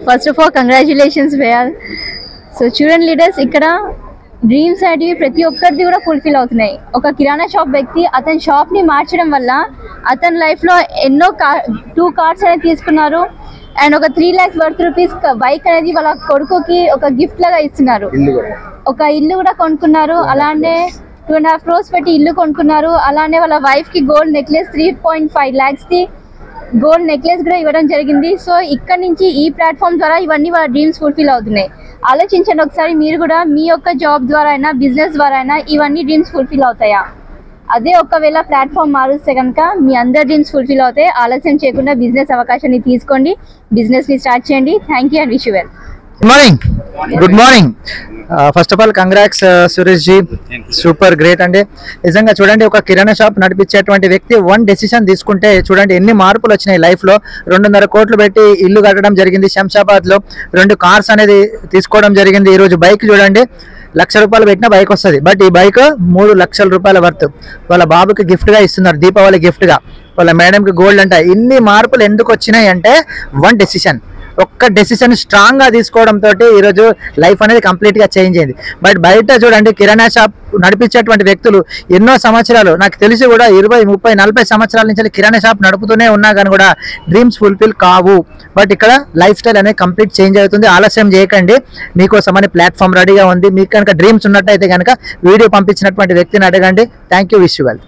First of all congratulations వేయాలి. So చూడండి leaders, ఇక్కడ డ్రీమ్స్ అనేటివి ప్రతి ఒక్కరిది కూడా ఫుల్ఫిల్ అవుతున్నాయి. ఒక కిరాణా షాప్ వ్యక్తి అతని షాప్ని మార్చడం వల్ల అతని లైఫ్లో ఎన్నో 2 కార్స్ అనేది తీసుకున్నారు. అండ్ ఒక 3 lakhs వర్త్ రూపీస్ బైక్ అనేది వాళ్ళ కొడుకుకి ఒక గిఫ్ట్ లాగా ఇస్తున్నారు. ఒక ఇల్లు కూడా కొనుక్కున్నారు. అలానే 2.5 crores పెట్టి ఇల్లు కొనుక్కున్నారు. అలానే వాళ్ళ వైఫ్కి gold necklace 3.5 lakhs gold necklace కూడా ఇవ్వడం జరిగింది. సో ఇక్కడ నుంచి ఈ ప్లాట్ఫామ్ ద్వారా ఇవన్నీ వాళ్ళ డ్రీమ్స్ ఫుల్ఫిల్ అవుతున్నాయి. ఆలోచించండి ఒకసారి, మీరు కూడా మీ యొక్క జాబ్ ద్వారా అయినా బిజినెస్ ద్వారా అయినా ఇవన్నీ డ్రీమ్స్ ఫుల్ఫిల్ అవుతాయా? అదే ఒకవేళ ప్లాట్ఫామ్ మారుస్తే కనుక మీ అందరి డ్రీమ్స్ ఫుల్ఫిల్ అవుతాయి. ఆలస్యం చేయకుండా బిజినెస్ అవకాశాన్ని తీసుకోండి, బిజినెస్ని స్టార్ట్ చేయండి. Thank you and wish you well. Good morning. First of all congrats Suresh ji, super great అండి. నిజంగా చూడండి, ఒక కిరాణా షాప్ నడిపించేటువంటి వ్యక్తి వన్ డెసిషన్ తీసుకుంటే చూడండి ఎన్ని మార్పులు వచ్చినాయి లైఫ్లో. 2.5 కోట్లు పెట్టి ఇల్లు కట్టడం జరిగింది శంషాబాద్లో. 2 కార్స్ అనేది తీసుకోవడం జరిగింది. ఈరోజు బైక్ చూడండి, 1,00,000 రూపాయలు పెట్టిన బైక్ వస్తుంది. బట్ ఈ బైక్ 3 లక్షల రూపాయల వర్త్ వాళ్ళ బాబుకి గిఫ్ట్గా ఇస్తున్నారు, దీపావళి గిఫ్ట్గా. వాళ్ళ మేడంకి గోల్డ్ అంట. ఇన్ని మార్పులు ఎందుకు వచ్చినాయి అంటే వన్ డెసిషన్, ఒక్క డెసిషన్ స్ట్రాంగ్గా తీసుకోవడంతో ఈరోజు లైఫ్ అనేది కంప్లీట్గా చేంజ్ అయింది. బట్ బయట చూడండి కిరాణా షాప్ నడిపించేటువంటి వ్యక్తులు ఎన్నో సంవత్సరాలు, నాకు తెలిసి కూడా 20, 30, 40 సంవత్సరాల నుంచి కిరాణా షాప్ నడుపుతూనే ఉన్నా కానీ కూడా డ్రీమ్స్ ఫుల్ఫిల్ కావు. బట్ ఇక్కడ లైఫ్ స్టైల్ అనేది కంప్లీట్ చేంజ్ అవుతుంది. ఆలస్యం చేయకండి, మీకోసం అని ప్లాట్ఫామ్ రెడీగా ఉంది. మీకు కనుక డ్రీమ్స్ ఉన్నట్టయితే కనుక వీడియో పంపించినటువంటి వ్యక్తిని అడగండి. Thank you, wish you well.